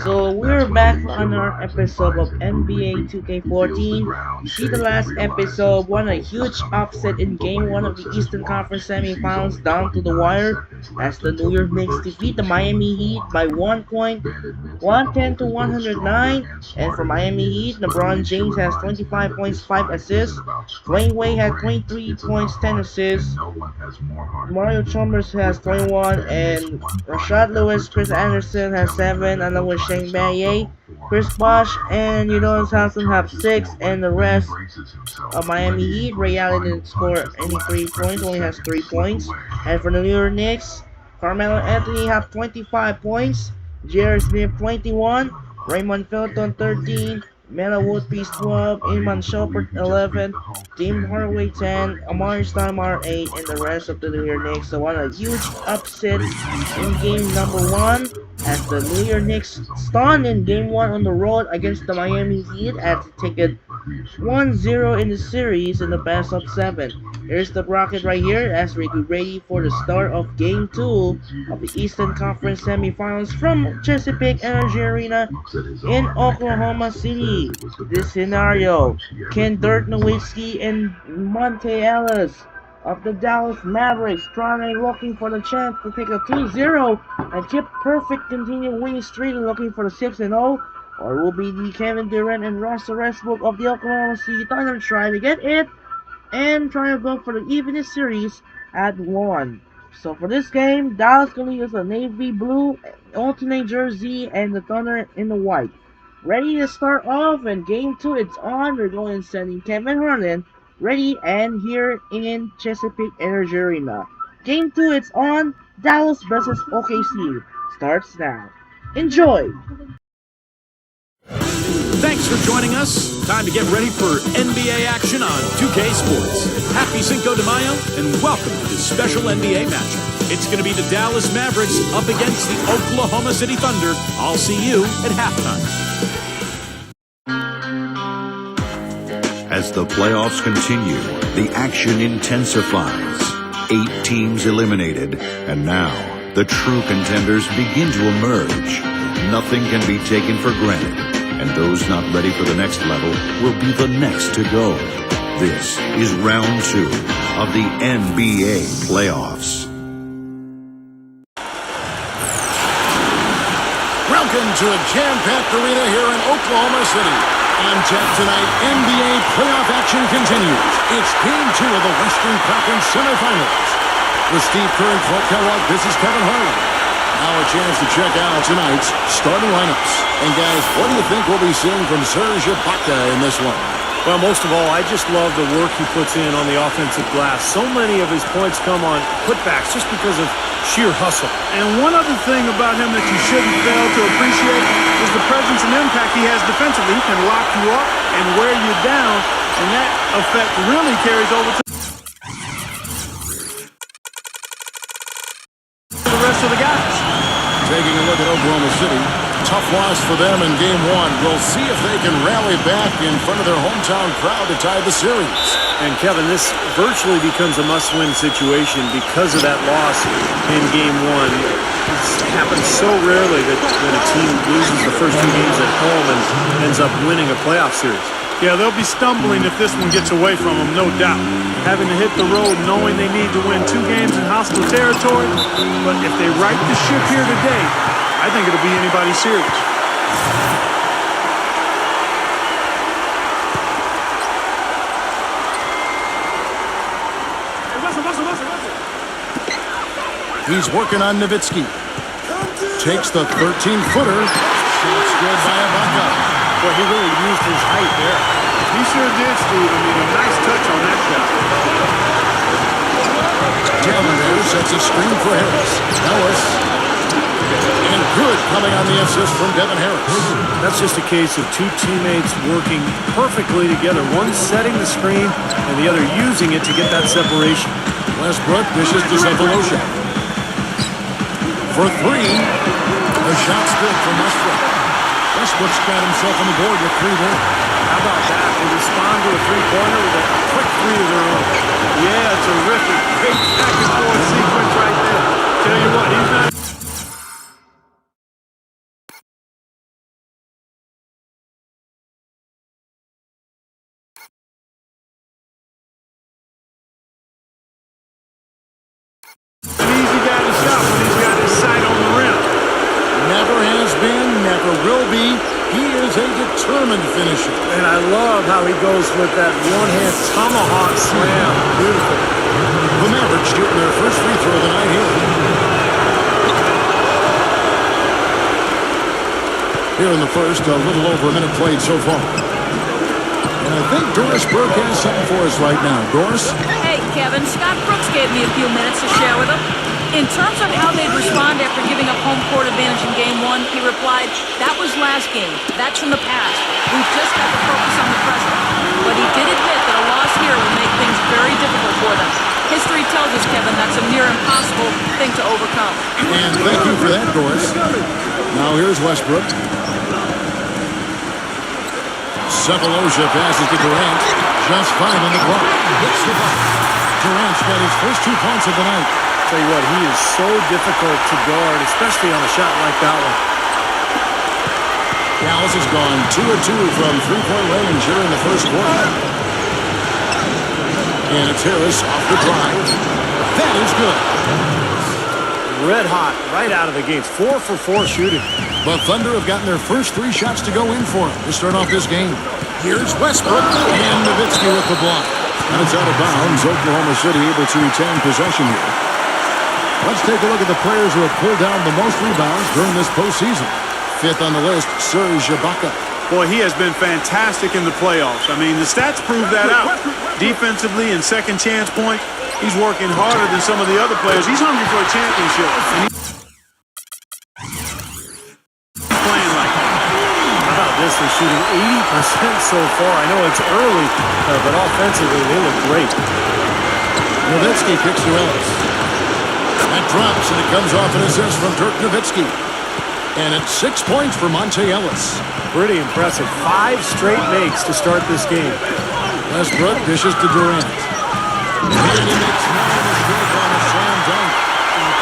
So we're back for another episode of NBA 2K14. You see the last episode won a huge upset in game 1 of the Eastern Conference semifinals down to the wire as the New York Knicks defeat the Miami Heat by 1 point, 110 to 109. And for Miami Heat, LeBron James has 25 points, 5 assists. Dwayne Wade had 23 points, 10 assists. Mario Chalmers has 21, and Rashad Lewis, Chris Anderson has 7, along with Shane Battier, Chris Bosh, and Udonis Haslem have 6, and the rest of Miami Heat. Ray Allen didn't score any 3 points, only has 3 points. And for the New York Knicks, Carmelo Anthony have 25 points, J.R. Smith 21, Raymond Felton 13, Melo Wood Peace 12, Iman Shumpert 11, Tim Hardaway 10, Amari Stoudemire 8, and the rest of the New York Knicks. So what a huge upset in game number 1 as the New York Knicks stunned in game 1 on the road against the Miami Heat as they take it 1-0 in the series in the best of 7. Here's the bracket right here as we get ready for the start of game 2 of the Eastern Conference semifinals from Chesapeake Energy Arena in Oklahoma City. This scenario, Ken Dirk Nowitzki and Monte Ellis of the Dallas Mavericks trying looking for the chance to take a 2-0 and keep perfect continued winning streak looking for the 6-0, or will be the Kevin Durant and Russell Westbrook of the Oklahoma City Thunder trying to get it and trying to go for the even series at 1. So for this game, Dallas gonna use a navy blue alternate jersey and the Thunder in the white. Ready to start off, and game 2 it's on. We're going sending Kevin Harlan ready and here in Chesapeake Energy Arena. Game 2 it's on. Dallas versus OKC starts now. Enjoy! Thanks for joining us. Time to get ready for NBA action on 2K Sports. Happy Cinco de Mayo and welcome to this special NBA matchup. It's going to be the Dallas Mavericks up against the Oklahoma City Thunder. I'll see you at halftime. As the playoffs continue, the action intensifies. 8 teams eliminated, and now the true contenders begin to emerge. Nothing can be taken for granted, and those not ready for the next level will be the next to go. This is round 2 of the NBA playoffs. Welcome to a jam-packed arena here in Oklahoma City. On tap tonight, NBA playoff action continues. It's Game 2 of the Western Conference semifinals. With Steve Kerr and Clark Kellogg, this is Kevin Harlan. Now a chance to check out tonight's starting lineups. And guys, what do you think we'll be seeing from Serge Ibaka in this one? Well, most of all, I just love the work he puts in on the offensive glass. So many of his points come on putbacks just because of sheer hustle. And one other thing about him that you shouldn't fail to appreciate is the presence and impact he has defensively. He can lock you up and wear you down, and that effect really carries over to the rest of the guys. Taking a look at Oklahoma City. Tough loss for them in Game 1. We'll see if they can rally back in front of their hometown crowd to tie the series. And Kevin, this virtually becomes a must-win situation because of that loss in Game 1. It's happened so rarely that a team loses the first 2 games at home and ends up winning a playoff series. Yeah, they'll be stumbling if this one gets away from them, no doubt. Having to hit the road knowing they need to win 2 games in hostile territory. But if they right the ship here today, I think it'll be anybody's series. He's working on Nowitzki. Takes the 13-footer. Shot's good by Ibaka. Boy, he really used his height there. He sure did, Steve. I mean, a nice touch on that shot. Down there sets a screen for Harris. Ellis. And good coming on the assist from Devin Harris. That's just a case of 2 teammates working perfectly together. One setting the screen and the other using it to get that separation. Westbrook dishes to Cephalosha. For 3. The shot's good from Westbrook. Westbrook's got himself on the board with 3 more. How about that? They respond to a 3-pointer with a quick 3 of their own. Yeah, terrific. Great back-and-forth sequence right there. Tell you what, he's not is a determined finisher. And I love how he goes with that one-hand tomahawk slam. Beautiful. The Mavericks shooting their first free throw of the night here. Here in the first, a little over a minute played so far. And I think Doris Burke has something for us right now. Doris? Hey, Kevin. Scott Brooks gave me a few minutes to share with him. In terms of how they'd respond after giving up home court advantage in Game 1, he replied, "That was last game. That's in the past. We've just got to focus on the present." But he did admit that a loss here will make things very difficult for them. History tells us, Kevin, that's a near impossible thing to overcome. And thank you for that, Doris. Now here's Westbrook. Sefolosha passes to Durant. Just 5 on the clock. Hits the bucket. Durant's got his first 2 points of the night. Tell you what, he is so difficult to guard, especially on a shot like that one. Dallas has gone 2 of 2 from three-point range here in the first quarter. And it's Harris off the drive. That is good. Red hot right out of the gates. 4 for 4 shooting. The Thunder have gotten their first 3 shots to go in for him to start off this game. Here's Westbrook and Nowitzki with the block. And it's out of bounds. Oklahoma City able to retain possession here. Let's take a look at the players who have pulled down the most rebounds during this postseason. 5th on the list, Serge Ibaka. Boy, he has been fantastic in the playoffs. I mean, the stats prove that out. Defensively and second chance points, he's working harder than some of the other players. He's hungry for a championship. Playing like that. How about this? They're shooting 80% so far. I know it's early, but offensively, they look great. Nowitzki kicks to Ellis. That drops, and it comes off an assist from Dirk Nowitzki. And it's 6 points for Monte Ellis. Pretty impressive. 5 straight makes to start this game. Westbrook dishes to Durant. And he makes 9 mistake on a slam dunk.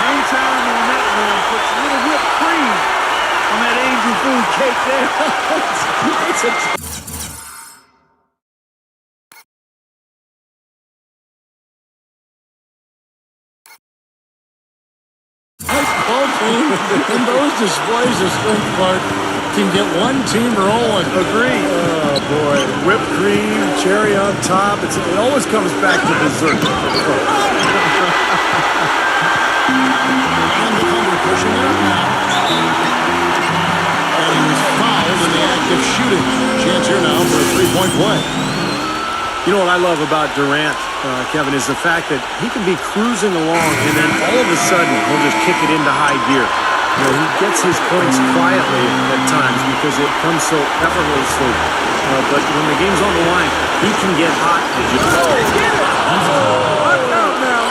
Anytime on that one puts a little whipped cream on that angel food cake there. It's a ball team, and those displays of strength, Clark, can get one team rolling. Agree. Oh, boy. Whipped cream, cherry on top. It always comes back to dessert. And the Thunder pushing it up now. And he was fouled in the act of shooting. Chance here now for a 3-point play. You know what I love about Durant, Kevin, is the fact that he can be cruising along and then all of a sudden he'll just kick it into high gear. You know, he gets his points quietly at times because it comes so effortlessly. But when the game's on the line, he can get hot. Watch out now.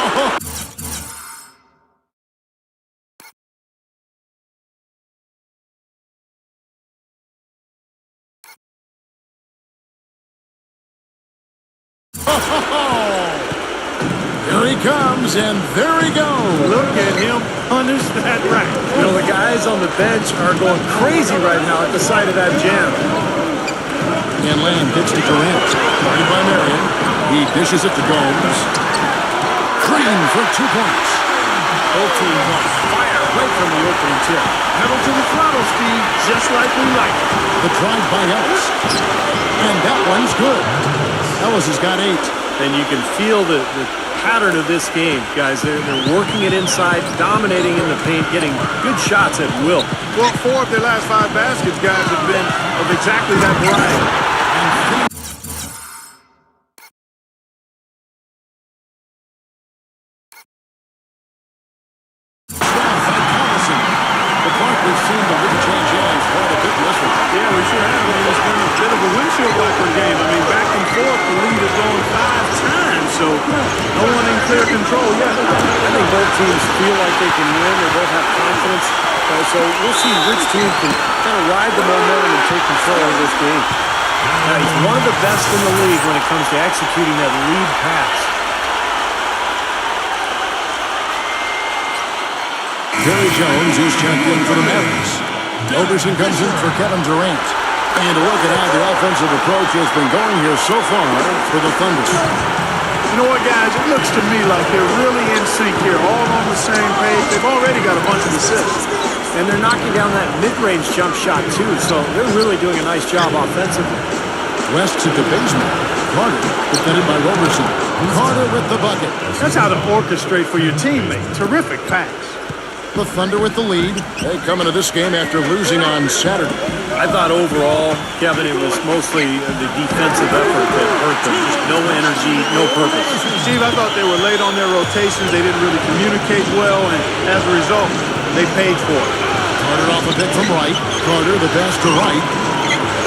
Here he comes, and there he goes. Look at him punish that rack. You know, the guys on the bench are going crazy right now at the sight of that jam. And Lamb gets to Durant. Guarded by Marion. He dishes it to Gomes. Green for 2 points. Both teams on fire right from the opening tip. Pedal to the throttle, Steve, just like we like it. The drive by Ellis. And that one's good. Ellis has got 8. And you can feel the pattern of this game, guys. They're working it inside, dominating in the paint, getting good shots at will. Well, 4 of their last 5 baskets, guys, have been of exactly that variety. We've seen the wind change hands quite a bit this one. Yeah, we sure have. I mean, it's been a bit of a windshield wiper game. I mean, back and forth, the lead has gone 5 times, so no one in clear control yet. I think both teams feel like they can win. They both have confidence. So we'll see which team can kind of ride the momentum and take control of this game. Now, he's one of the best in the league when it comes to executing that lead pass. Terry Jones is checked in for the Mavericks. Overson comes in for Kevin Durant. And a look at how the offensive approach has been going here so far for the Thunder. You know what, guys? It looks to me like they're really in sync here, all on the same page. They've already got a bunch of assists. And they're knocking down that mid-range jump shot, too, so they're really doing a nice job offensively. West to the basement. Carter, defended by Roberson. Carter with the bucket. That's how to orchestrate for your teammate. Terrific pass. The Thunder with the lead. They come into this game after losing on Saturday. I thought overall, Kevin, it was mostly the defensive effort that hurt them. Just no energy, no purpose. Steve, I thought they were late on their rotations. They didn't really communicate well, and as a result, they paid for it. Carter off a pick from right. Carter the pass to right.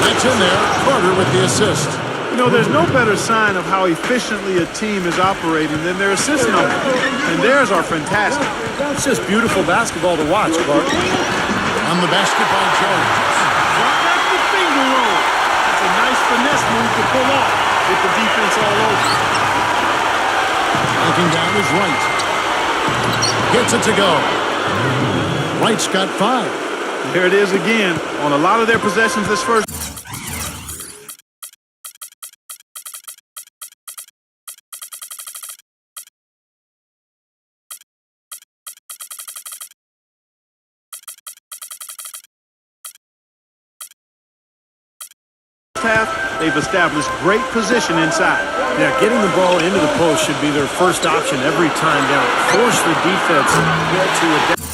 That's in there. Carter with the assist. You know, there's no better sign of how efficiently a team is operating than their assist numbers. And theirs are fantastic. It's just beautiful basketball to watch, Clark. On the basket by Jones. That's the finger roll. That's a nice finesse move to pull off with the defense all over. Looking down is Wright. Gets it to go. Wright's got 5. There it is again. On a lot of their possessions this first. Half, they've established great position inside. Yeah, getting the ball into the post should be their first option every time down. Force the defense to adapt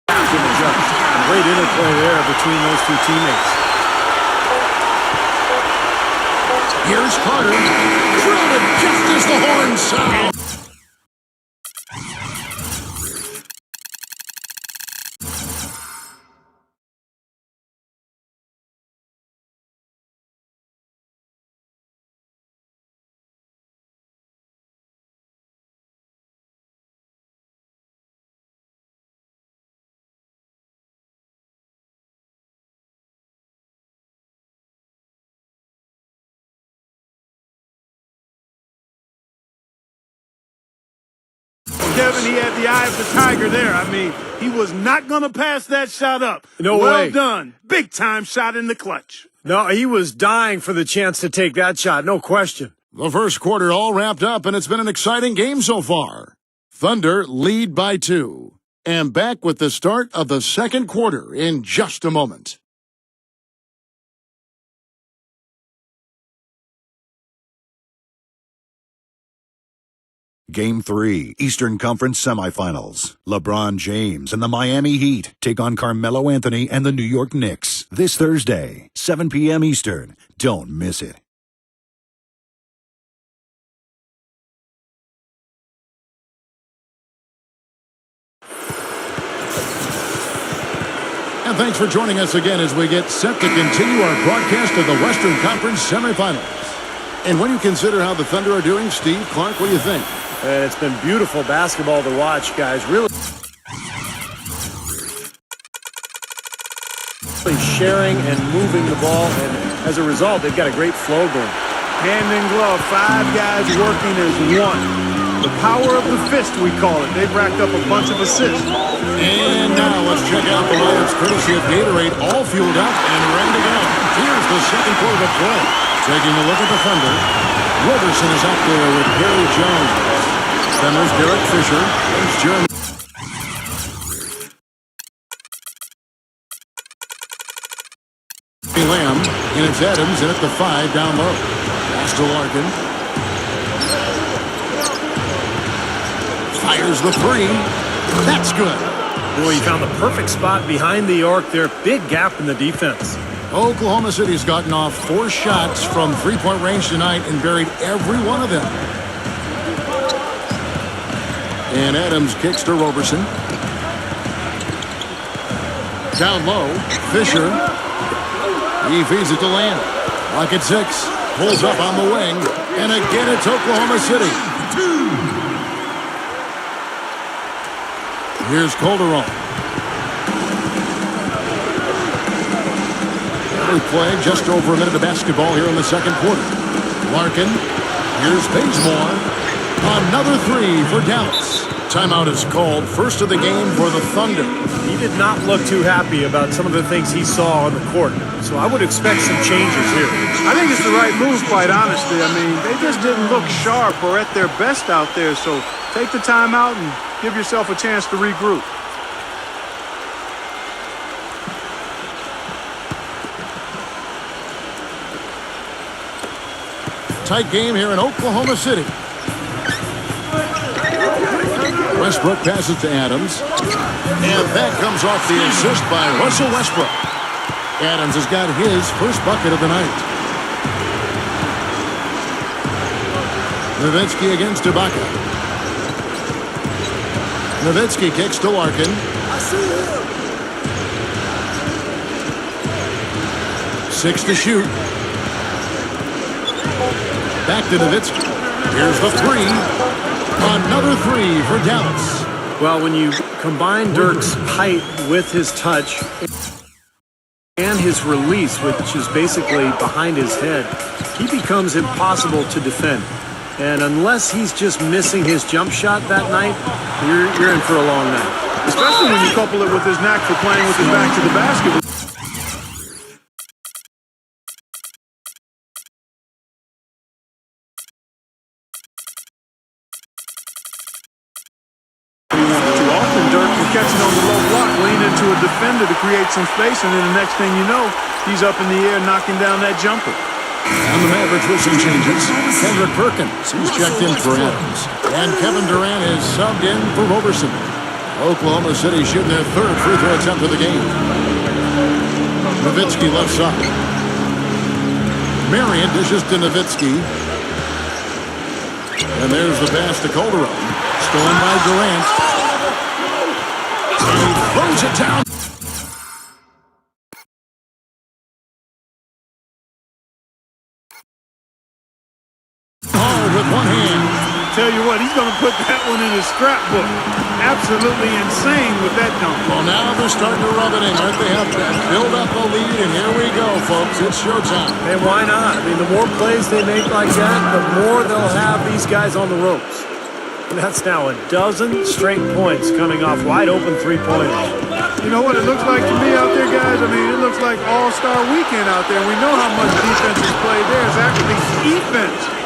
and adjust. Great interplay there between those two teammates. Here's Carter. Drilled it just as the horn sounds. Kevin, he had the eye of the tiger there. I mean, he was not going to pass that shot up. No way. Well done. Big-time shot in the clutch. No, he was dying for the chance to take that shot, no question. The first quarter all wrapped up, and it's been an exciting game so far. Thunder lead by 2. And back with the start of the second quarter in just a moment. Game 3, Eastern Conference Semifinals. LeBron James and the Miami Heat take on Carmelo Anthony and the New York Knicks this Thursday, 7 p.m. Eastern. Don't miss it. And thanks for joining us again as we get set to continue our broadcast of the Western Conference Semifinals. And when you consider how the Thunder are doing, Steve, Clark, what do you think? And it's been beautiful basketball to watch, guys. Really sharing and moving the ball, and as a result, they've got a great flow going. Hand in glove, 5 guys working as one. The power of the fist, we call it. They've racked up a bunch of assists. And now let's check out the lineups courtesy of Gatorade, all fueled up and ready to go. Here's the second quarter of play. Taking a look at the Thunder, Roberson is out there with Gary Jones. Then there's Derek Fisher. There's Jeremy Lamb. And it's Adams in at the 5 down low. Pass to Larkin. Fires the 3. That's good. Boy, he found the perfect spot behind the arc there. Big gap in the defense. Oklahoma City's gotten off 4 shots from three-point range tonight and buried every one of them. And Adams kicks to Roberson. Down low, Fisher. He feeds it to Lamb. Lock at 6. Pulls up on the wing. And again, it's Oklahoma City. Here's Calderon. Every play, just over a minute of basketball here in the second quarter. Larkin. Here's Bazemore. Another 3 for Dallas. Timeout is called. First of the game for the Thunder. He did not look too happy about some of the things he saw on the court. So I would expect some changes here. I think it's the right move, quite honestly. I mean, they just didn't look sharp or at their best out there. So take the timeout and give yourself a chance to regroup. tight game here in Oklahoma City. Westbrook passes to Adams. And that comes off the assist by Russell Westbrook. Adams has got his first bucket of the night. Nowitzki against Ibaka. Nowitzki kicks to Larkin. I see him. 6 to shoot. Back to Nowitzki. Here's the three. Another three for Dallas. Well, when you combine Dirk's height with his touch and his release, which is basically behind his head, he becomes impossible to defend. And unless he's just missing his jump shot that night, you're in for a long night. Especially when you couple it with his knack for playing with his back to the basket. Too often, Dirk will catch it on the low block, lean into a defender to create some space, and then the next thing you know, he's up in the air knocking down that jumper. And the Mavericks with some changes. Kendrick Perkins, he's checked in for Adams. And Kevin Durant is subbed in for Roberson. Oklahoma City shooting their third free throw attempt of the game. Nowitzki left side. Marion dishes to Nowitzki. And there's the pass to Calderon. Stolen by Durant. And he throws it down. With one hand. Tell you what, he's going to put that one in his scrapbook. Absolutely insane with that dunk. Well, now they're starting to rub it in, aren't they? Have to build up the lead, and here we go, folks. It's showtime. And why not? I mean, the more plays they make like that, the more they'll have these guys on the ropes. And that's now a dozen straight points coming off wide open three-pointers. You know what it looks like to me out there, guys? I mean, it looks like all-star weekend out there. We know how much defense is played there. It's actually defense.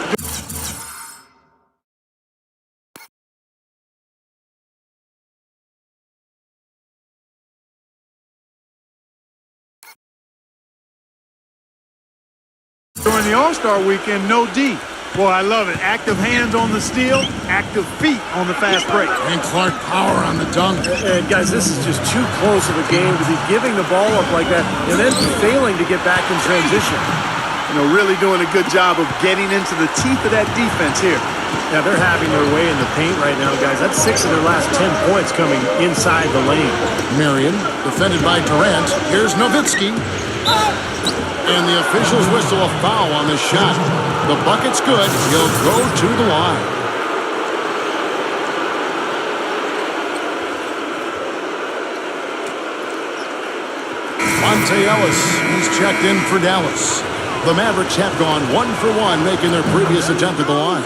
During the All-Star weekend, no D. Boy, I love it. Active hands on the steal, active feet on the fast break. And Clark power on the dunk. And guys, this is just too close of a game to be giving the ball up like that and then failing to get back in transition. You know, really doing a good job of getting into the teeth of that defense here. Yeah, they're having their way in the paint right now, guys. That's 6 of their last 10 points coming inside the lane. Marion, defended by Durant. Here's Nowitzki. And the officials whistle a foul on this shot. The bucket's good. He'll go to the line. Monte Ellis, he's checked in for Dallas. The Mavericks have gone 1 for 1, making their previous attempt at the line.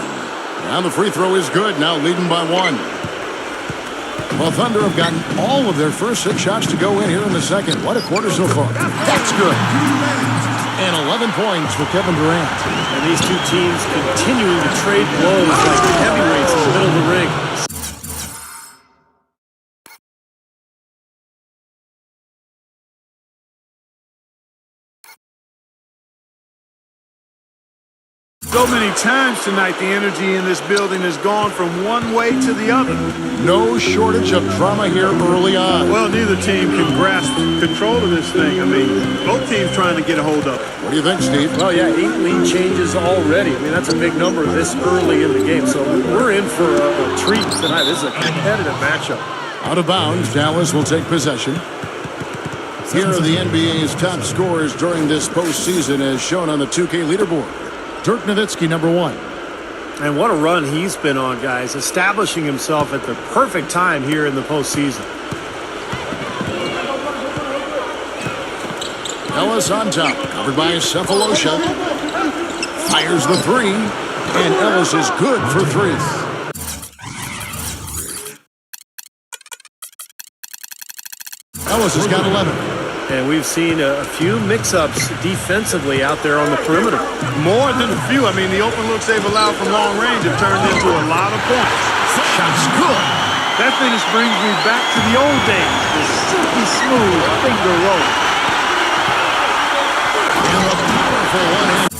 And the free throw is good, now leading by 1. Well, Thunder have gotten all of their first 6 shots to go in here in the second. What a quarter so far. That's good. And 11 points for Kevin Durant. And these two teams continuing to trade blows like heavyweights in the middle of the ring. So many times tonight, the energy in this building has gone from one way to the other. No shortage of drama here early on. Well, neither team can grasp control of this thing. I mean, both teams trying to get a hold of it. What do you think, Steve? Well, yeah, 8 lead changes already. I mean, that's a big number this early in the game. So we're in for a treat tonight. This is a competitive matchup. Out of bounds, Dallas will take possession. Here are the NBA's top scorers during this postseason as shown on the 2K leaderboard. Dirk Nowitzki, number 1. And what a run he's been on, guys, establishing himself at the perfect time here in the postseason. Ellis on top, covered by Cephalosha. Fires the three, and Ellis is good for 3. Ellis has got 11. And we've seen a few mix-ups defensively out there on the perimeter. More than a few. I mean, the open looks they've allowed from long range have turned into a lot of points. Shot's good. That finish brings me back to the old days. The silky smooth finger roll. And a powerful one-hand.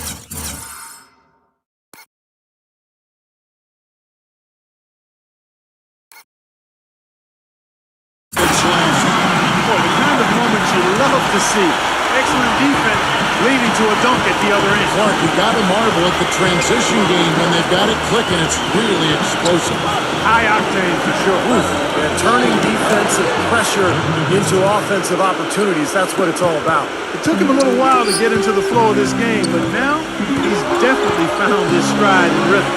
you love to see. Excellent defense leading to a dunk at the other end. Clark, you got to marvel at the transition game when they've got it clicking. It's really explosive. High octane for sure. Yeah, turning defensive pressure into offensive opportunities, that's what it's all about. It took him a little while to get into the flow of this game, but now he's definitely found his stride and rhythm.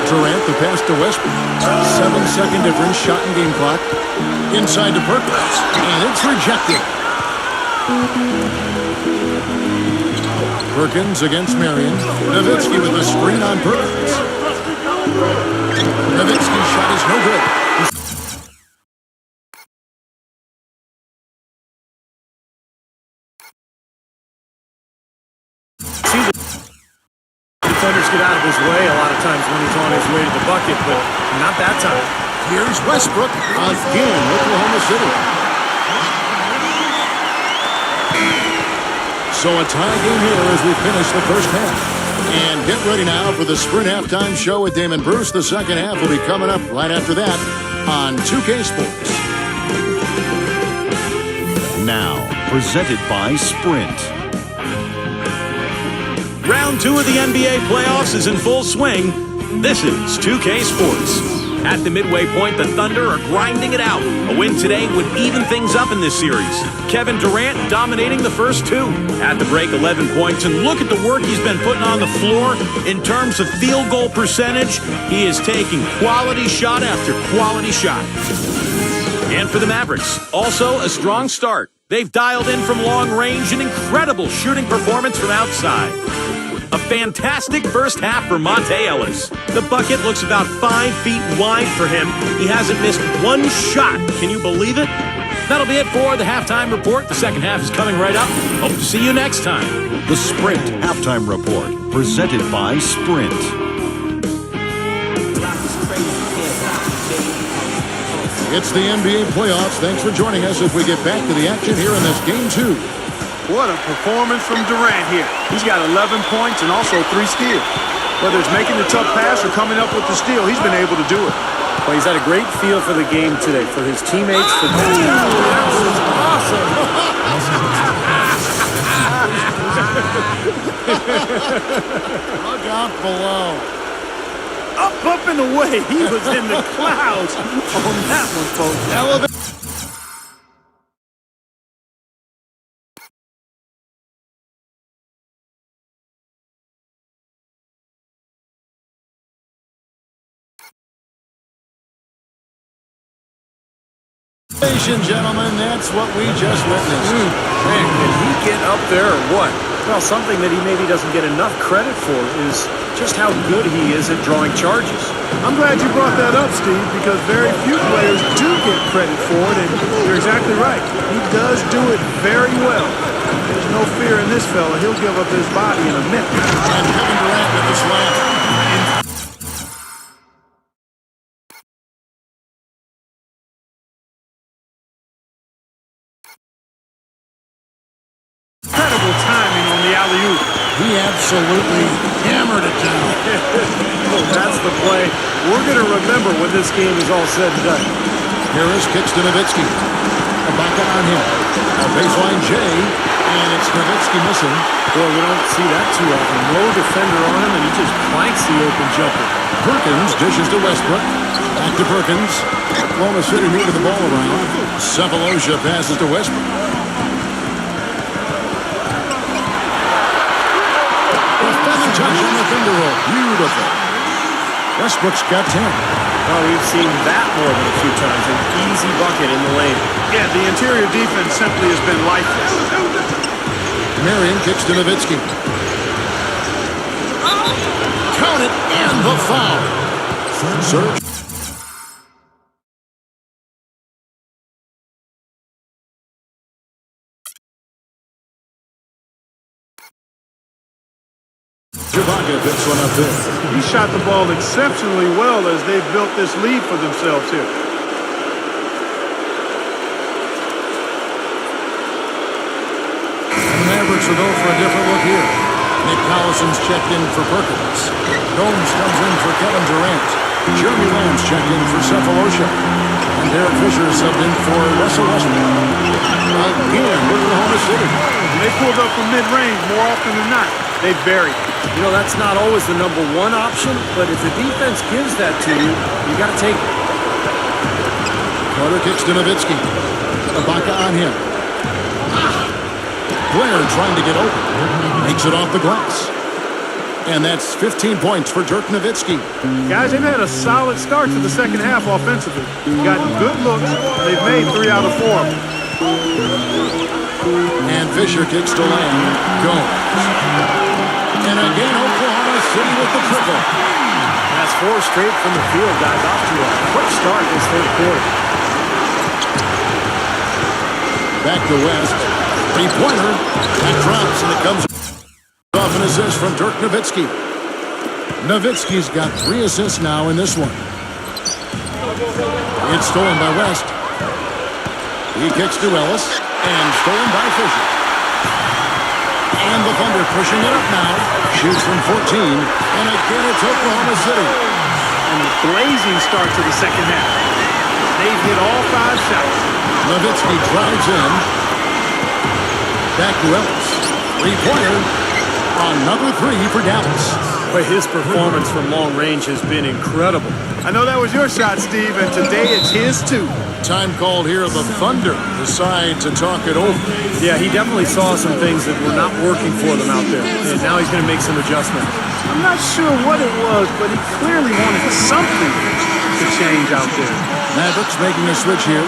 Durant, the pass to Westbrook. 7-second difference, shot and game clock. Inside to Perkins, and it's rejected. Perkins against Marion. Nowitzki with the screen on Perkins. Nowitzki's shot is no good. See the defenders get out of his way a lot of times when he's on his way to the bucket, but not that time. Here's Westbrook again, Oklahoma City. So a tie game here as we finish the first half. And get ready now for the Sprint Halftime Show with Damon Bruce. The second half will be coming up right after that on 2K Sports. Now, presented by Sprint. Round 2 of the NBA playoffs is in full swing. This is 2K Sports. At the midway point, the Thunder are grinding it out. A win today would even things up in this series. Kevin Durant dominating the first 2. At the break, 11 points. And look at the work he's been putting on the floor in terms of field goal percentage. He is taking quality shot after quality shot. And for the Mavericks, also a strong start. They've dialed in from long range, an incredible shooting performance from outside. A fantastic first half for Monte Ellis. The bucket looks about 5 feet wide for him. He hasn't missed one shot. Can you believe it? That'll be it for the halftime report. The second half is coming right up. Hope to see you next time. The Sprint Halftime Report, presented by Sprint. It's the NBA playoffs. Thanks for joining us as we get back to the action here in this game 2. What a performance from Durant here. He's got 11 points and also 3 steals. Whether it's making the tough pass or coming up with the steal, he's been able to do it. Well, he's had a great feel for the game today, for his teammates, for the team. That was awesome. Look out below. Up and away. He was in the clouds on that one, folks. Ladies and gentlemen, that's what we just witnessed. Man, can he get up there or what? Well, something that he maybe doesn't get enough credit for is just how good he is at drawing charges. I'm glad you brought that up, Steve, because very few players do get credit for it, and you're exactly right. He does do it very well. There's no fear in this fella. He'll give up his body in a minute. And Kevin Durant with the slam. Incredible timing on the alley-oop. He absolutely hammered it down. Oh, that's the play we're going to remember when this game is all said and done. Harris kicks to Nowitzki. A bucket on him. A baseline J, and it's Nowitzki missing. Boy, we don't see that too often. No defender on him, and he just planks the open jumper. Perkins dishes to Westbrook. Back to Perkins. Oklahoma City moving the ball around. Cephalosha passes to Westbrook. Touch on the finger roll. Beautiful. Westbrook's got 10. Well, we've seen that more than a few times. An easy bucket in the lane. Yeah, the interior defense simply has been lifeless. Marion kicks to Nowitzki. Count it, and the foul. Serge. Javaka picks one up there. He shot the ball exceptionally well as they've built this lead for themselves here. And the Mavericks will go for a different look here. Nick Collison's checked in for Perkins. Gomes comes in for Kevin Durant. Jeremy Lamb's checked in for Cephalosha. And Derek Fisher subbed in for Russell Westbrook. Again, Oklahoma City. When they pulled up from mid-range more often than not, they buried. You know, that's not always the number one option, but if the defense gives that to you, you got to take it. Carter kicks to Nowitzki. Ibaka on him. Blair trying to get open. Makes it off the glass. And that's 15 points for Dirk Nowitzki. Guys, they've had a solid start to the second half offensively. Gotten good looks. They've made 3 out of 4 of them. And Fisher kicks to Lamb. Goes. And again, Oklahoma City with the triple. That's 4 straight from the field, guys. Off to a quick start this third quarter. Back to West. Three-pointer. That drops, and it comes off an assist from Dirk Nowitzki. Nowitzki's got 3 assists now in this one. It's stolen by West. He kicks to Ellis, and stolen by Fisher. And the Thunder pushing it up now. Shoots from 14, and again it's Oklahoma City. And a blazing start to the second half. They've hit all 5 shots. Nowitzki drives in. Back to Ellis. Three-pointer. Another 3 for Dallas. But his performance from long range has been incredible. I know that was your shot, Steve, and today it's his too. Time called here. The Thunder decide to talk it over. Yeah, he definitely saw some things that were not working for them out there. And now he's going to make some adjustments. I'm not sure what it was, but he clearly wanted something to change out there. Mavericks making a switch here.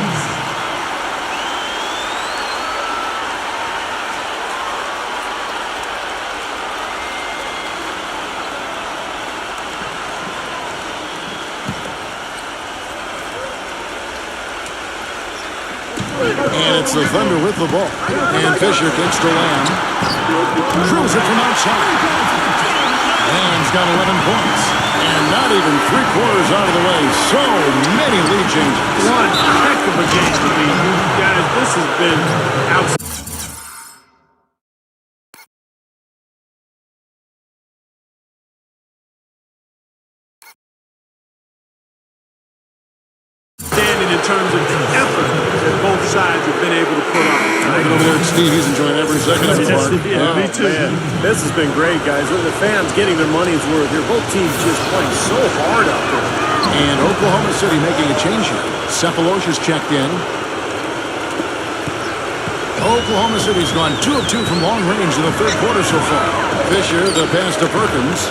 And it's the Thunder with the ball. And Fisher kicks to Lamb. Drills it from outside. Lamb's got 11 points. And not even 3/4 out of the way. So many lead changes. One heck of a game to be. Guys, this has been outstanding. In terms of the effort that both sides have been able to put on. Looking over there at Steve, he's enjoying every second of it. Yeah, me too. Man, this has been great, guys. The fans getting their money's worth here. Both teams just playing so hard out there. And Oklahoma City making a change here. Cephalosha's checked in. Oklahoma City's gone 2 of 2 from long range in the third quarter so far. Fisher, the pass to Perkins.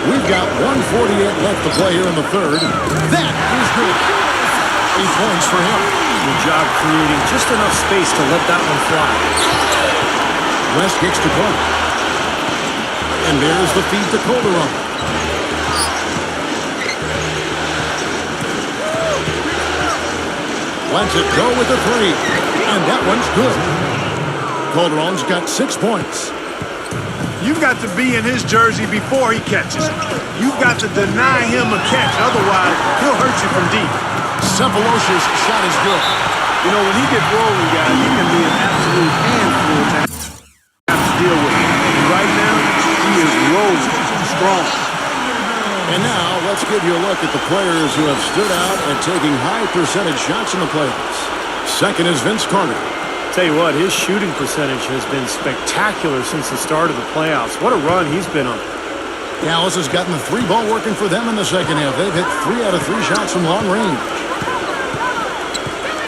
We've got 1:48 left to play here in the third. That is good. 8 points for him. Good job creating just enough space to let that one fly. West kicks to Clark. And there's the feed to Calderon. Lets it go with the 3. And that one's good. Calderon's got 6 points. You've got to be in his jersey before he catches it. You've got to deny him a catch. Otherwise, he'll hurt you from deep. Cephalosha's shot is good. You know, when he gets rolling, guys, he can be an absolute handful to have to deal with. And right now, he is rolling strong. And now, let's give you a look at the players who have stood out and taking high percentage shots in the playoffs. Second is Vince Carter. Tell you what, his shooting percentage has been spectacular since the start of the playoffs. What a run he's been on. Dallas has gotten the 3-ball working for them in the second half. They've hit 3 out of 3 shots from long range.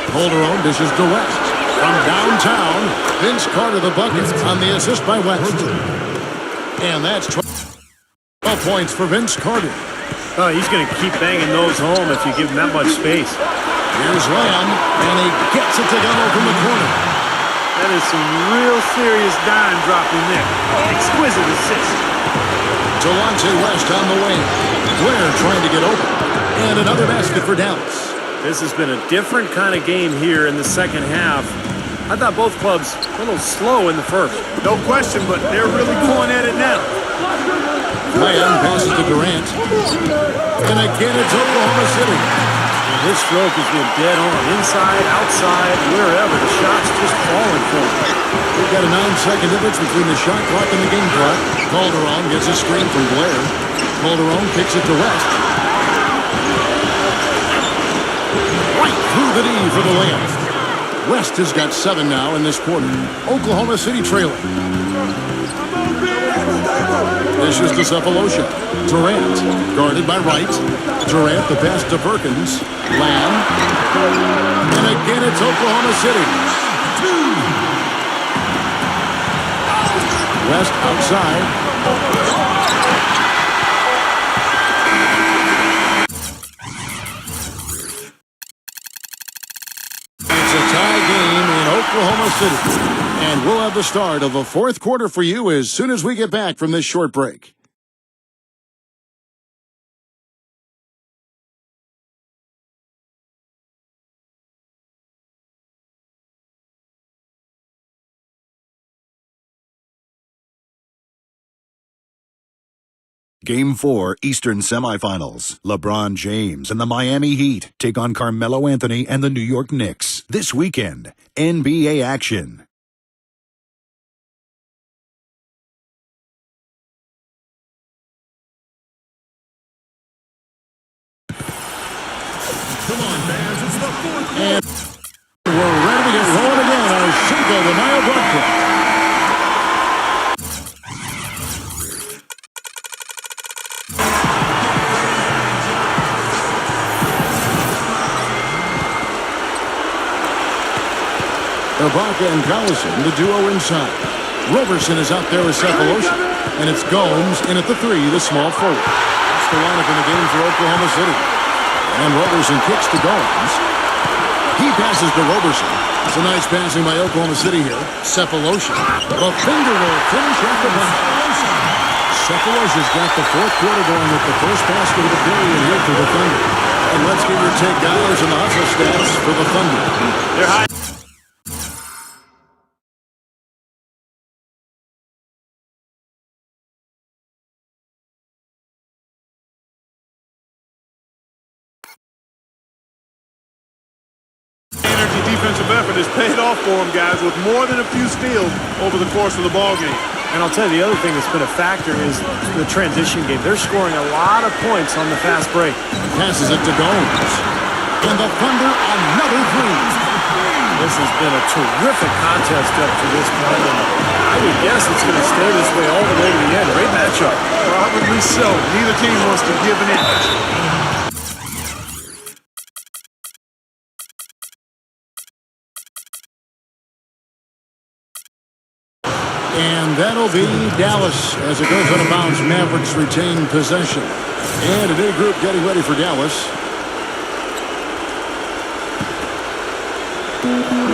Calderon dishes to West. From downtown, Vince Carter the bucket on the assist by West. And that's 12 points for Vince Carter. Oh, he's going to keep banging those home if you give him that much space. Here's Lamb, and he gets it to go from the corner. That is some real serious dime dropping there. Exquisite assist. Delonte West on the wing. Blair trying to get open. And another basket for Dallas. This has been a different kind of game here in the second half. I thought both clubs a little slow in the first. No question, but they're really going at it now. Lamb passes to Durant. And again, it's Oklahoma City. His stroke has been dead on, inside, outside, wherever. The shot's just falling for him. We've got a 9-second difference between the shot clock and the game clock. Calderon gets a screen from Blair. Calderon kicks it to West. right through the knee for the layup. West has got 7 now in this quarter. Oklahoma City trailing. Dishes to Cephalosha. Durant, guarded by Wright. Durant, the pass to Perkins. Lamb. And again, it's Oklahoma City. West outside. It's a tie game in Oklahoma City. And we'll have the start of the fourth quarter for you as soon as we get back from this short break. Game 4 Eastern Semifinals. LeBron James and the Miami Heat take on Carmelo Anthony and the New York Knicks. This weekend, NBA action. Come on, fans, it's the fourth. And we're ready to get rolling again on Cinco de Mayo broadcast. Ibaka and Collison, the duo inside. Roberson is out there with Cephalosha. And it's Gomes in at the 3, the small forward. That's the lineup in the game for Oklahoma City. And Roberson kicks to Gomes. He passes to Roberson. It's a nice passing by Oklahoma City here. Cephalosha. The finger will finish off the back. Cephalosha's got the fourth quarter going with the first basket of the period here for the Thunder. And let's get your take, guys, and the hustle stats for the Thunder. They're high. Defensive effort has paid off for them, guys, with more than a few steals over the course of the ballgame. And I'll tell you, the other thing that's been a factor is the transition game. They're scoring a lot of points on the fast break. Passes it to Gomes. And the Thunder, another 3. This has been a terrific contest up to this point, and I would guess it's going to stay this way all the way to the end. Great matchup. Probably so. Neither team wants to give an inch. And that'll be Dallas as it goes out of bounds. Mavericks retain possession. And a new group getting ready for Dallas.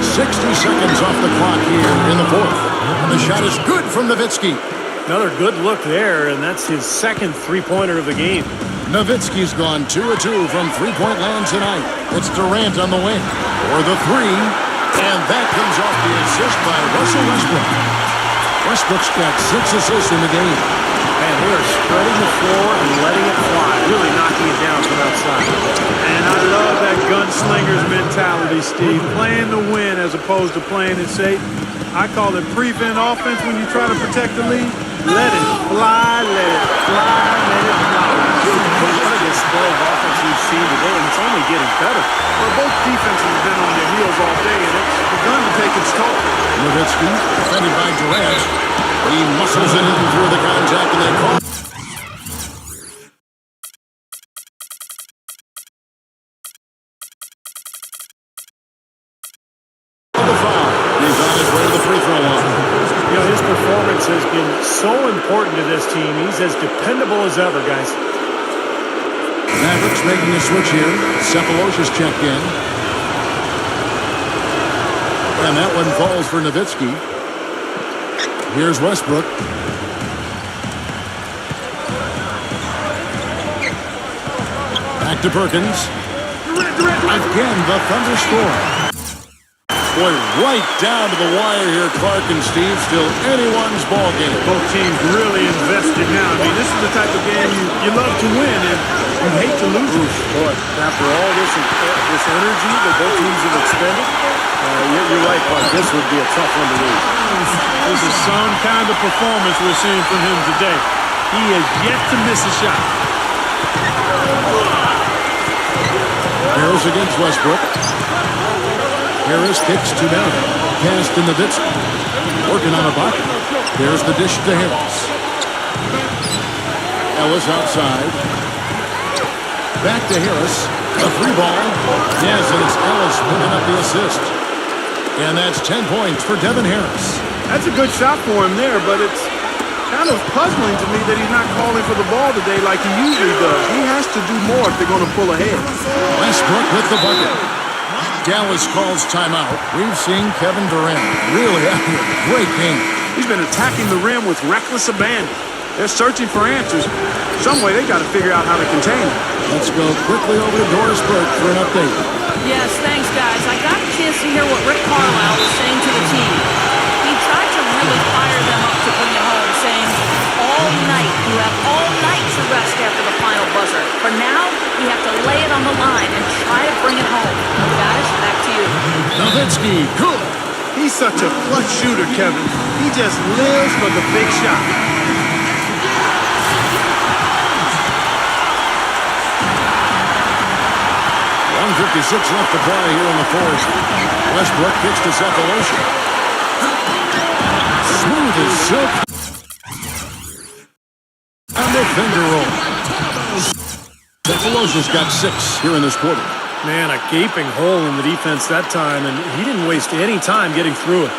60 seconds off the clock here in the fourth. And the shot is good from Nowitzki. Another good look there, and that's his second three-pointer of the game. Nowitzki's gone 2 of 2 from three-point land tonight. It's Durant on the wing for the 3. And that comes off the assist by Russell Westbrook. Westbrook's got 6 assists in the game. And they are spreading the floor and letting it fly, really knocking it down from outside. And I love that gunslinger's mentality, Steve. Playing to win as opposed to playing it safe. I call it prevent offense when you try to protect the lead. Let it fly, let it fly, let it fly. What a display of offense we've seen today, and it's only getting better. Well, both defenses have been on their heels all day, and it's begun to take its toll. Nowitzki, defended by Durant. He muscles it in through the contact, and they call. The foul. He's on his way to the free throw line. You know, his performance has been so important to this team. He's as dependable as ever, guys. Mavericks making a switch here. Cephalosha's checked in. And that one falls for Nowitzki. Here's Westbrook. Back to Perkins. Again, the Thunder score. Boy, right down to the wire here, Clark and Steve. Still anyone's ball game. Both teams really invested now. I mean, this is the type of game you love to win, and you hate to lose it. Boy, after all this energy that both teams have expended, you're right, Clark. This would be a tough one to lose. This is some kind of performance we're seeing from him today. He has yet to miss a shot. There's against Westbrook. Harris kicks to down. Pass to Nowitzki. Working on a bucket. There's the dish to Harris. Ellis outside. Back to Harris. A free ball. Yes, and it's Ellis picking up the assist. And that's 10 points for Devin Harris. That's a good shot for him there, but it's kind of puzzling to me that he's not calling for the ball today like he usually does. He has to do more if they're going to pull ahead. Westbrook with the bucket. Dallas calls timeout. We've seen Kevin Durant really having a great game. He's been attacking the rim with reckless abandon. They're searching for answers. Some way they got to figure out how to contain him. Let's go quickly over to Doris Burke for an update. Yes, thanks, guys. I got a chance to hear what Rick Carlisle was saying to the team. He tried to really fire them up to bring it home, saying, all night, you have all night to rest after the final buzzer. For now, we have to lay it on the line and try to bring it home. Guys, back to you. Nowitzki, good. He's such a clutch shooter, Kevin. He just lives for the big shot. 1:56 left to play here in the fourth. Westbrook kicks to Cephalosha. Smooth as silk. And the finger roll. Cephalosha's got 6 here in this quarter. Man, a gaping hole in the defense that time, and he didn't waste any time getting through it.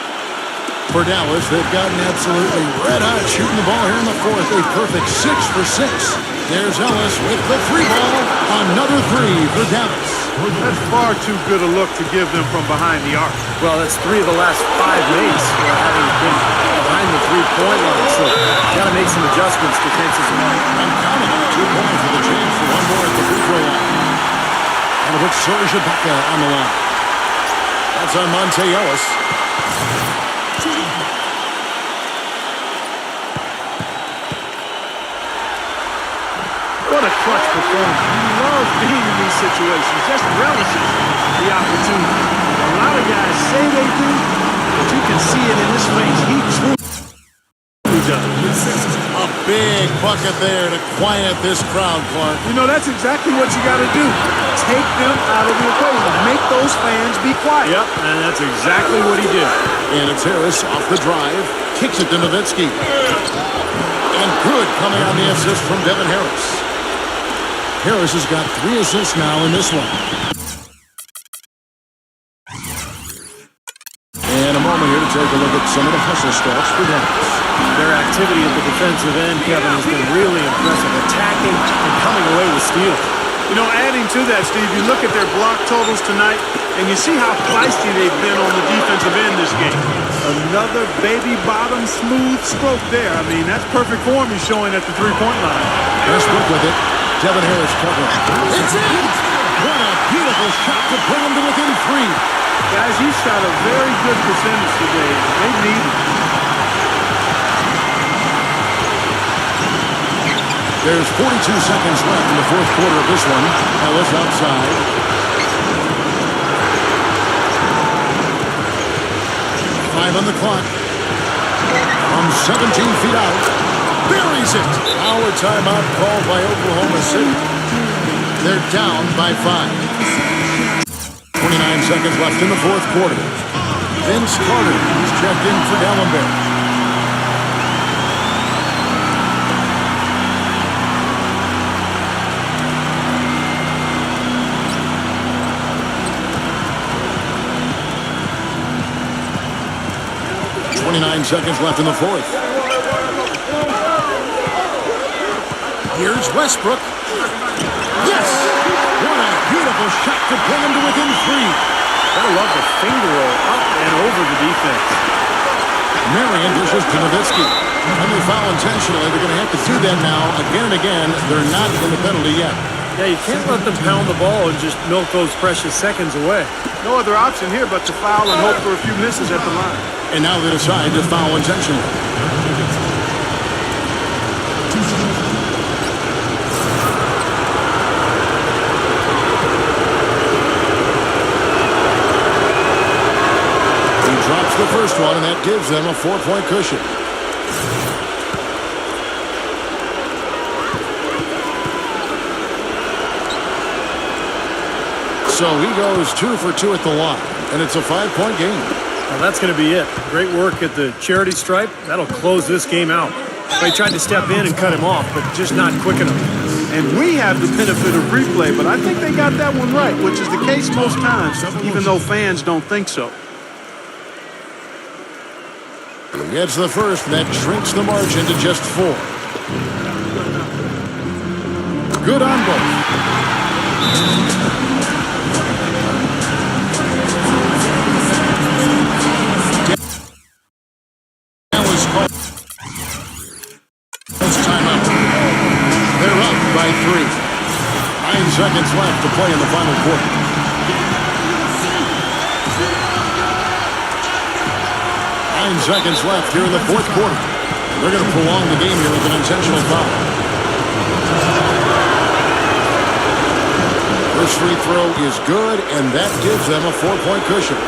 For Dallas, they've gotten absolutely red hot shooting the ball here in the fourth. A perfect 6 for 6. There's Ellis with the free ball. Another 3 for Dallas. That's far too good a look to give them from behind the arc. Well, that's 3 of the last 5 mates having been behind the three-point line, so got to make some adjustments defensively. And counting 2 points for the change for one more at the free throw line. And it puts Serge Ibaka on the line. That's on Monte Ellis. What a clutch performance. He loves being in these situations, just relishes the opportunity. A lot of guys say they do, but you can see it in his face. He truly does. A big bucket there to quiet this crowd, Clark. You know, that's exactly what you got to do. Take them out of the equation. Make those fans be quiet. Yep, and that's exactly what he did. And it's Harris off the drive. Kicks it to Nowitzki. And good coming on the assist from Devin Harris. Harris has got 3 assists now in this one. And a moment here to take a look at some of the hustle stats for Dallas. Their activity at the defensive end, Kevin, has been really impressive, attacking and coming away with steals. You know, adding to that, Steve, you look at their block totals tonight, and you see how feisty they've been on the defensive end this game. Another baby bottom smooth stroke there. I mean, that's perfect form he's showing at the three-point line. Westbrook with it. Devin Harris covering. It's in! What a beautiful shot to bring him to within 3. Guys, he shot a very good percentage today. They need it. There's 42 seconds left in the fourth quarter of this one. Ellis outside. Five on the clock. From 17 feet out. Buries it. Our timeout called by Oklahoma City. They're down by 5. 29 seconds left in the fourth quarter. Vince Carter is checked in for Dallenberg. Seconds left in the fourth. Here's Westbrook. Yes! What a beautiful shot to bring him to within 3. Gotta love the finger roll up and over the defense. Marion dishes to Nowitzki. When they foul intentionally, they're going to have to do that now again and again. They're not in the penalty yet. Yeah, you can't let them pound the ball and just milk those precious seconds away. No other option here but to foul and hope for a few misses at the line. And now they decide to foul intentionally. He drops the first one, and that gives them a 4-point cushion. So he goes 2 for 2 at the line, and it's a 5-point game. Well, that's going to be it. Great work at the charity stripe. That'll close this game out. They tried to step in and cut him off, but just not quick enough. And we have the benefit of replay, but I think they got that one right, which is the case most times, even though fans don't think so. He gets the first, and that shrinks the margin to just 4. Good on both. They're up by 3. 9 seconds left to play in the final quarter. Seconds left here in the fourth quarter. They're going to prolong the game here with an intentional foul. First free throw is good, and that gives them a 4-point cushion.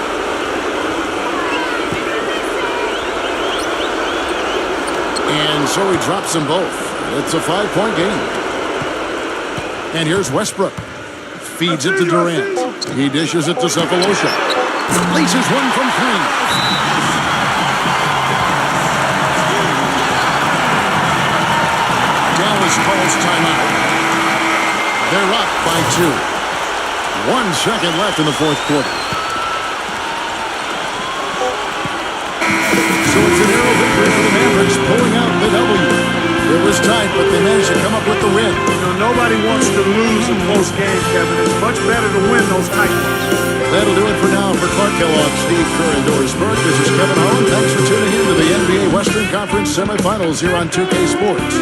And so he drops them both. It's a 5-point game. And here's Westbrook. Feeds it to Durant. He dishes it to Cephalosha. Laces one from 3. Calls timeout. They're up by 2. 1 second left in the fourth quarter. So it's an arrow victory for the Mavericks, pulling out the W. It was tight, but they managed to come up with the win. You know, nobody wants to lose a close game, Kevin. It's much better to win those tight ones. That'll do it for now. For Clark Kellogg, Steve Kerr, and Doris Burke, this is Kevin Holland. Thanks for tuning in to the NBA Western Conference semifinals here on 2K Sports.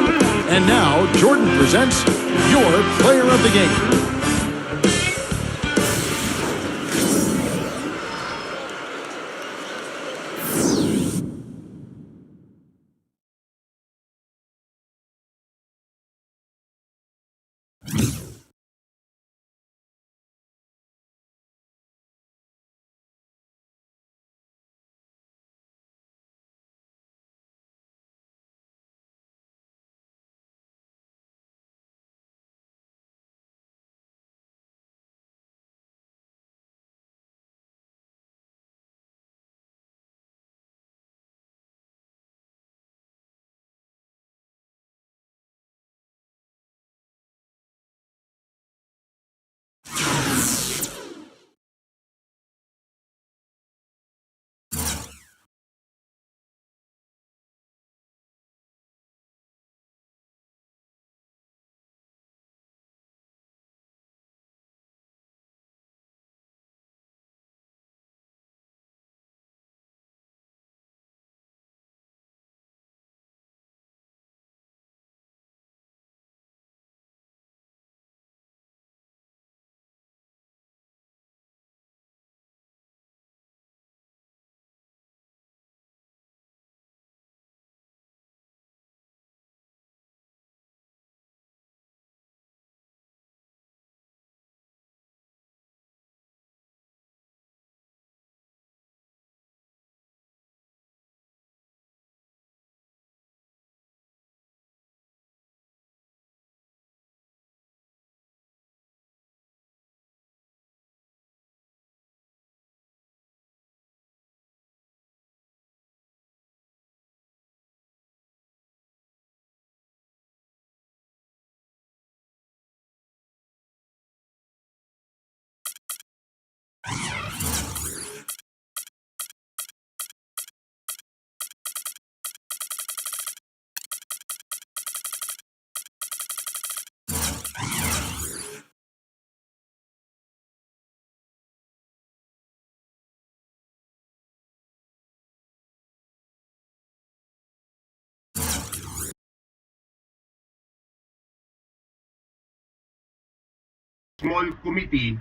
And now, Jordan presents your player of the game. Small committee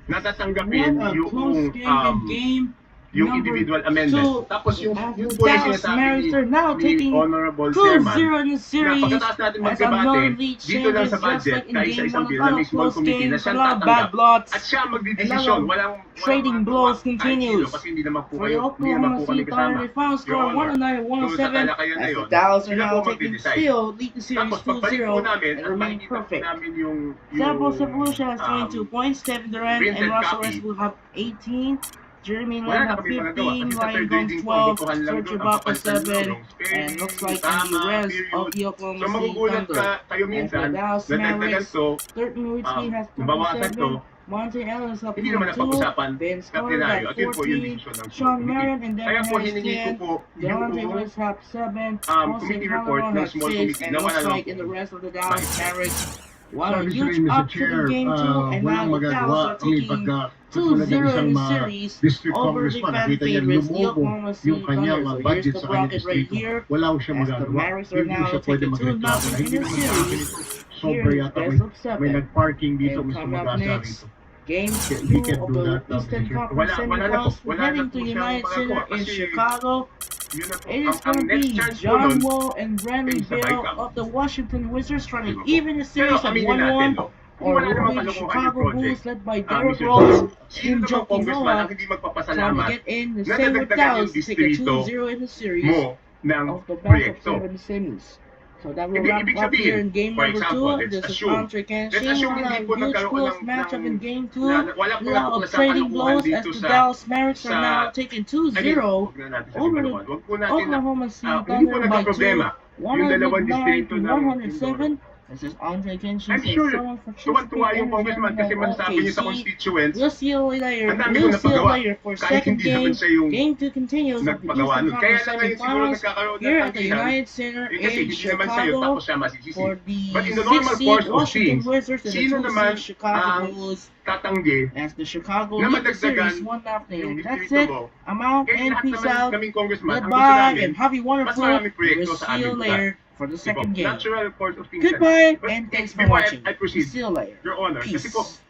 na tatanggapin What a yung close game in game yung number individual amendment. 2. Tapos yung As the po na Dallas sinasabi Mavericks are now ni taking Honorable 2-0 Chairman, in the na series pagkatapos natin as magdebate, unknown lead dito lang changes sa just budget, like in kahit game isa-isang 1, a bill lot na of may small close committee na games, a siyang lot of bad tatanggap bloods, at siya a lot magdidesisyon. of Walang trading magawa blows kahit sino continues. kasi hindi naman po For the kayo, hindi naman Oklahoma po kami City kasama. Thunder, the final Your score Honor. So sa 109-107 talakayan na as the yun, Dallas are sila now po taking magde-decide. still lead the series Tapos pagbalik po 2-0 namin and at remain makikita po perfect. namin yung Sample Evolution has 22 points, Kevin Durant and printed Russell copy. Westbrook have 18, Jeremy Wala Lin na have kami magagawa 15, kasi sa Ryan third Gomes reading po, 12, butuhan lang Serge doon, ang Ibaka papalitan nyo 7, yung and looks like tama, Andy Rez period. of the Oklahoma So City magugulat Thunder. kayo And for minsan, Dallas nadagdagan Mavericks, to, 13 Nowitzki has mabawasan to, 27, Monte Ellis up hindi naman 22, napag-usapan Vince na Carter plenaryo. got At yun po yung 14, decision ng Sean committee. Marion and Kaya Devin po Harris hiningi ko 10, po Delonte yung West have 7, Jose committee report Calderon ng had small 6, committee and na looks wala like in the rest of the Dallas Mavericks, what a Sorry, huge Mr. upset Chair, in game 2, and now walang the Dallas magagawa. are taking Katulad ng 2-0 in isang the series district over the congressman, fan nakita niya favorites, the lumobo Oklahoma yung City kanyang Thunder. So here's budget the sa kanyang bracket right distrito. here. Wala ko siya As the magagawa. Mavericks are Hindi now siya pwede taking 2-0 magreklamo na in hindi the naman sa akin series. ito. Here Sobra is yata best of may 7. nag-parking dito, And Mr. coming up Magasa next, rito. Game He 2 can of do the that, Eastern Mr. Conference semifinals, wala heading na to po siyang United Center magagawa in kasi Chicago. yun na po. It is going to next be chance po John nun, Wall and Bradley yung sa Beal Bicam. of the Washington Wizards trying to Diba po? even the Pero series at aminin natin, 1-1, no? Kung or wala namang will the kalokohan yung Chicago project, Bulls led by Derrick Mr. Rose Chair, and sino Joakim congressman ang Noah hindi trying to magpapasalamat get in the na same with nadagdagan Dallas yung to take a distrito 2-0 in the series mo ng of the best of proyekto? 7 semis. So that will Ibig wrap up here in sabihin, game for number example, 2. let's This is assume, Andre let's Kenshin. assume We'll hindi have po a huge nagkaroon close ng matchup in game 2. wala po A lot of natuklasan trading kalukuhan blows as dito the sa Dallas Mavericks are now taking I mean, 2-0 huwag na natin over sabihin the naman. Huwag po natin na, Oklahoma City hindi po Thunder by 2, nagka-problema yung dalawang 109 distrito to ng 107. This is Andre Kenshin I'm saying sure someone for tuwan-tuwa yung congressman kasi masasabi niya sa OKC. constituents, We'll see you later. ang dami We'll kong see you napagawa. later for Kahit second hindi naman game. siya yung Game 2 continues of the nagpagawa Eastern nun. Kaya Conference na ngayon siguro semifinals nagkakaroon ng here at the tanggihan, United Center kasi in hindi naman siya yun, Chicago tapos siya masisisi. for the But in the normal 6th seed course of Washington things, Wizards and the sino 2th naman seed Chicago ang Bulls tatanggi as the Chicago na lead the madagdagan series 1-0. yung That's distrito it. mo? I'm out Kasi and lahat peace naman out. kaming congressman, ang gusto Goodbye namin, and have a mas wonderful. maraming proyekto We'll sa see you aming later lugar. for the Diba? second game. Natural course of things. Goodbye But and thanks for before watching. I proceed, See you later. Your Honor, kasi po, Peace.